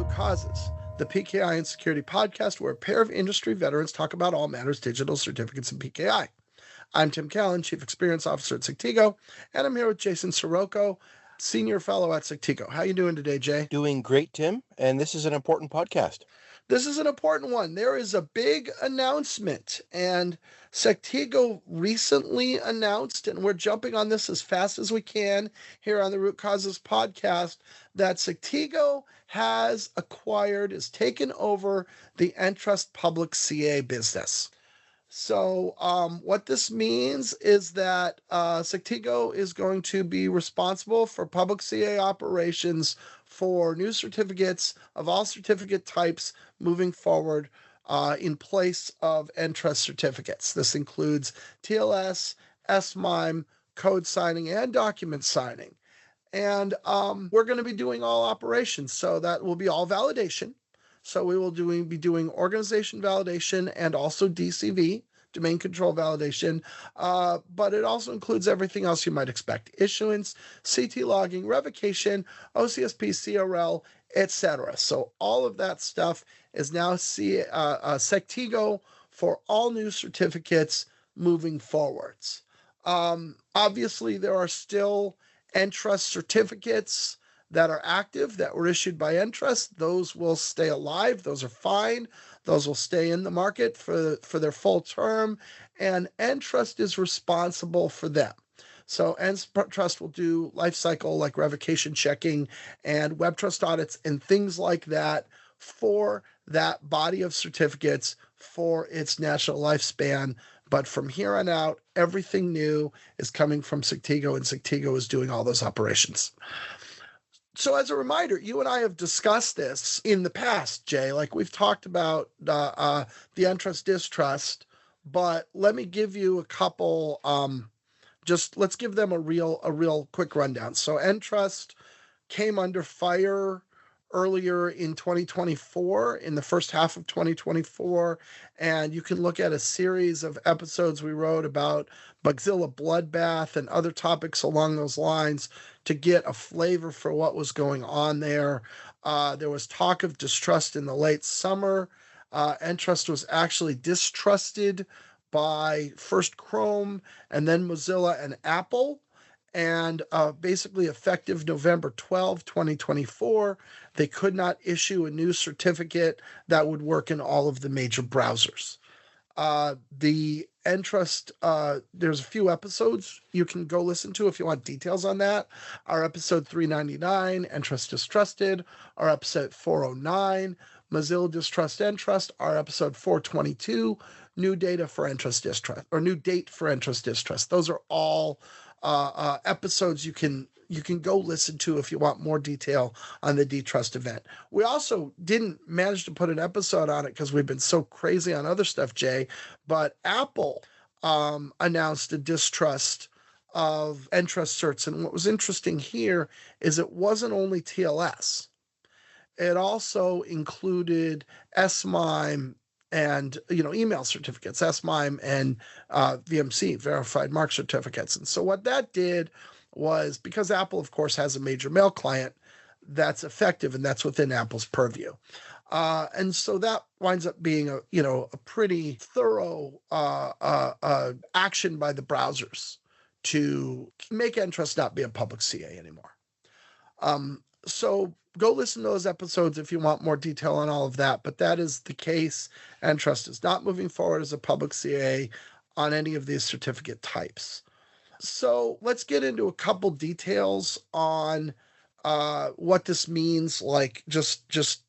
Root Causes, the PKI and Security podcast where a pair of industry veterans talk about all matters digital certificates and PKI. I'm Tim Callan, Chief Experience Officer at Sectigo, and I'm here with Jason Sirocco, Senior Fellow at Sectigo. How you doing today, Jay? Doing great, Tim, and this is an important podcast. This is an important one. There is a big announcement, and Sectigo recently announced, and we're jumping on this as fast as we can here on the Root Causes podcast, that Sectigo has acquired, is taken over the Entrust public CA business. So what this means is that Sectigo is going to be responsible for public CA operations for new certificates of all certificate types moving forward in place of Entrust certificates. This includes TLS, SMIME, code signing, and document signing. And we're going to be doing all operations, so that will be all validation. So we will be doing organization validation and also DCV, domain control validation, but it also includes everything else you might expect: issuance, CT logging, revocation, OCSP, CRL, etc. So all of that stuff is now Sectigo for all new certificates moving forwards. Obviously, there are still Entrust certificates that are active that were issued by Entrust. Those will stay alive. Those are fine. Those will stay in the market for their full term, and Entrust is responsible for them. So Entrust will do life cycle like revocation checking and web trust audits and things like that for that body of certificates for its national lifespan. But from here on out, everything new is coming from Sectigo, and Sectigo is doing all those operations. So as a reminder, you and I have discussed this in the past, Jay. Like we've talked about the Entrust distrust, but let me give you a couple. Let's give them a real quick rundown. So Entrust came under fire earlier in 2024, in the first half of 2024, and you can look at a series of episodes we wrote about Bugzilla Bloodbath and other topics along those lines to get a flavor for what was going on there. There was talk of distrust in the late summer. Entrust was actually distrusted by first Chrome and then Mozilla and Apple. And basically effective November 12, 2024, they could not issue a new certificate that would work in all of the major browsers. The Entrust, there's a few episodes you can go listen to if you want details on that. Our episode 399, Entrust Distrusted. Our episode 409, Mozilla Distrust Entrust. Our episode 422, New Data for Entrust Distrust, or New Date for Entrust Distrust. Those are all episodes you can go listen to if you want more detail on the Distrust event. We also didn't manage to put an episode on it because we've been so crazy on other stuff, Jay, but Apple announced a distrust of Entrust certs. And what was interesting here is it wasn't only TLS. It also included SMIME and email certificates, SMIME and VMC, verified mark certificates. And so what that did was, because Apple, of course, has a major mail client that's effective, and that's within Apple's purview. And so that winds up being a pretty thorough action by the browsers to make Entrust not be a public CA anymore. So go listen to those episodes if you want more detail on all of that. But that is the case. Entrust is not moving forward as a public CA on any of these certificate types. So let's get into a couple details on what this means, like just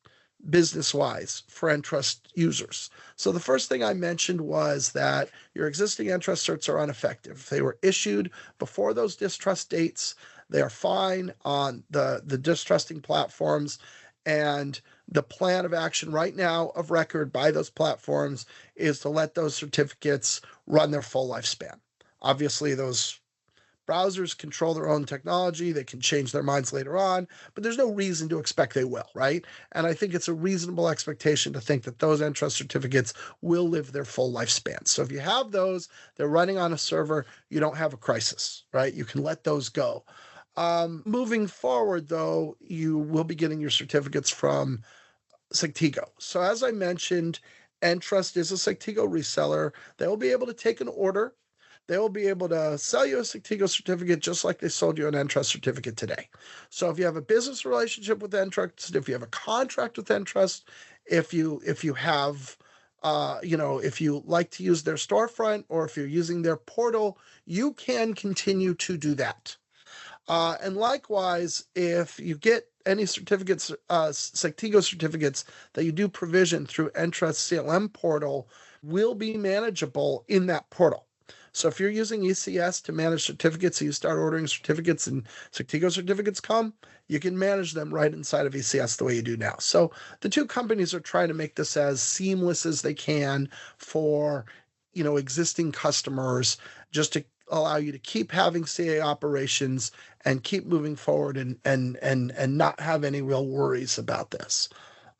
business-wise for Entrust users. So the first thing I mentioned was that your existing Entrust certs are ineffective. If they were issued before those distrust dates, they are fine on the distrusting platforms, and the plan of action right now of record by those platforms is to let those certificates run their full lifespan. Obviously, those browsers control their own technology. They can change their minds later on, but there's no reason to expect they will, right? And I think it's a reasonable expectation to think that those Entrust certificates will live their full lifespan. So if you have those, they're running on a server, you don't have a crisis, right? You can let those go. Moving forward, though, you will be getting your certificates from Sectigo. So as I mentioned, Entrust is a Sectigo reseller. They will be able to take an order. They will be able to sell you a Sectigo certificate just like they sold you an Entrust certificate today. So if you have a business relationship with Entrust, if you have a contract with Entrust, if you have if you like to use their storefront or if you're using their portal, you can continue to do that. And likewise, if you get any certificates, Sectigo certificates that you do provision through Entrust CLM portal, will be manageable in that portal. So if you're using ECS to manage certificates, and you start ordering certificates and Sectigo certificates come, you can manage them right inside of ECS the way you do now. So the two companies are trying to make this as seamless as they can for existing customers, just to allow you to keep having CA operations and keep moving forward and not have any real worries about this.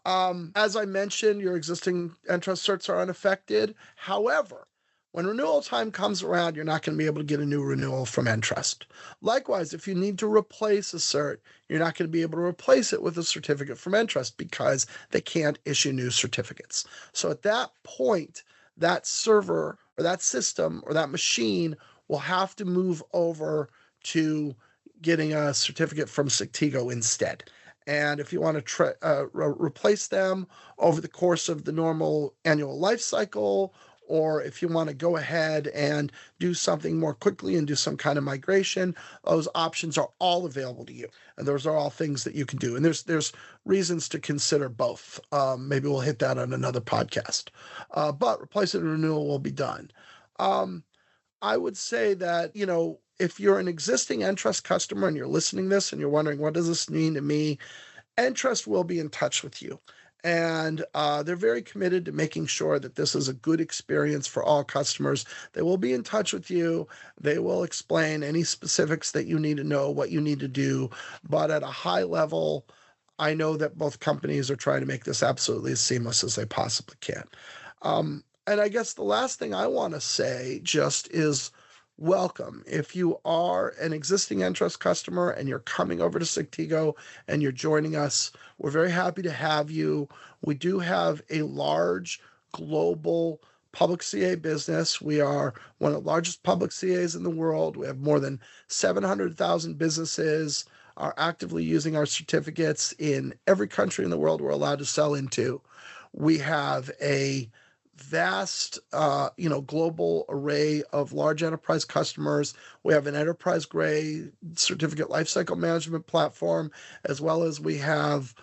As I mentioned, your existing Entrust certs are unaffected. However, when renewal time comes around, you're not going to be able to get a new renewal from Entrust. Likewise, if you need to replace a cert, you're not going to be able to replace it with a certificate from Entrust because they can't issue new certificates. So at that point, that server or that system or that machine will have to move over to getting a certificate from Sectigo instead. And if you want to replace them over the course of the normal annual life cycle, or if you want to go ahead and do something more quickly and do some kind of migration, those options are all available to you. And those are all things that you can do. And there's reasons to consider both. Maybe we'll hit that on another podcast. But replacement and renewal will be done. I would say that, if you're an existing Entrust customer and you're listening to this and you're wondering, what does this mean to me? Entrust will be in touch with you. And they're very committed to making sure that this is a good experience for all customers. They will be in touch with you. They will explain any specifics that you need to know, what you need to do. But at a high level, I know that both companies are trying to make this absolutely as seamless as they possibly can. And I guess the last thing I want to say just is welcome. If you are an existing Entrust customer and you're coming over to Sectigo and you're joining us, we're very happy to have you. We do have a large global public CA business. We are one of the largest public CAs in the world. We have more than 700,000 businesses are actively using our certificates in every country in the world we're allowed to sell into. We have a vast, global array of large enterprise customers. We have an enterprise-grade certificate lifecycle management platform, as well as we have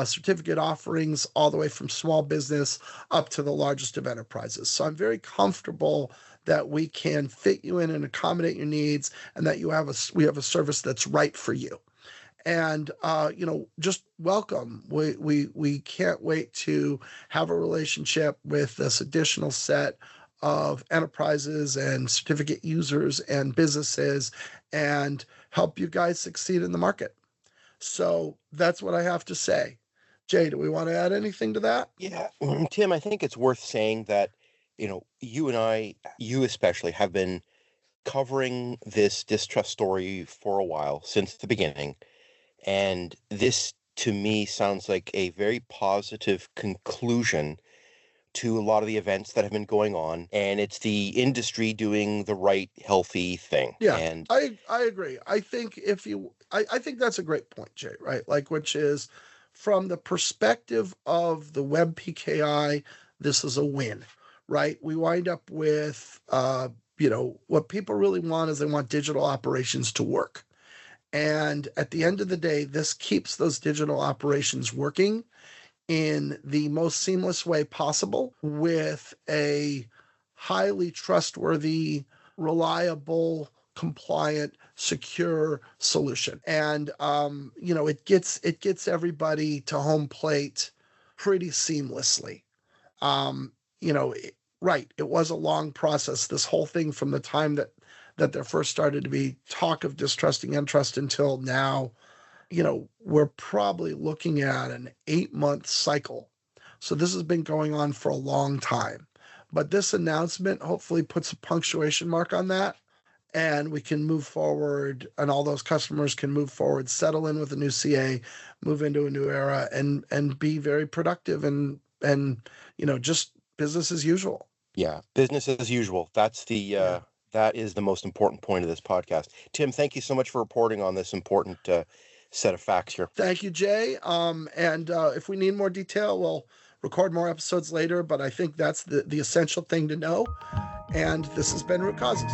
certificate offerings all the way from small business up to the largest of enterprises. So I'm very comfortable that we can fit you in and accommodate your needs, and that we have a service that's right for you. And just welcome. We can't wait to have a relationship with this additional set of enterprises and certificate users and businesses, and help you guys succeed in the market. So that's what I have to say. Jay, do we want to add anything to that? Yeah, Tim, I think it's worth saying that, you and I, you especially, have been covering this distrust story for a while, since the beginning. And this, to me, sounds like a very positive conclusion to a lot of the events that have been going on. And it's the industry doing the right, healthy thing. Yeah, And I agree. I think I think that's a great point, Jay, right? Like, which is from the perspective of the web PKI, this is a win, right? We wind up with, what people really want is they want digital operations to work. And at the end of the day, this keeps those digital operations working in the most seamless way possible with a highly trustworthy, reliable, compliant, secure solution. And it gets everybody to home plate pretty seamlessly. Um, right, it was a long process. This whole thing from the time that there first started to be talk of distrusting Entrust until now, we're probably looking at an 8-month cycle. So this has been going on for a long time. But this announcement hopefully puts a punctuation mark on that. and we can move forward, and all those customers can move forward, settle in with a new CA, move into a new era, and be very productive, and just business as usual. Yeah, business as usual. Yeah. That is the most important point of this podcast. Tim, thank you so much for reporting on this important set of facts here. Thank you, Jay. And if we need more detail, we'll record more episodes later. But I think that's the essential thing to know. And this has been Root Causes.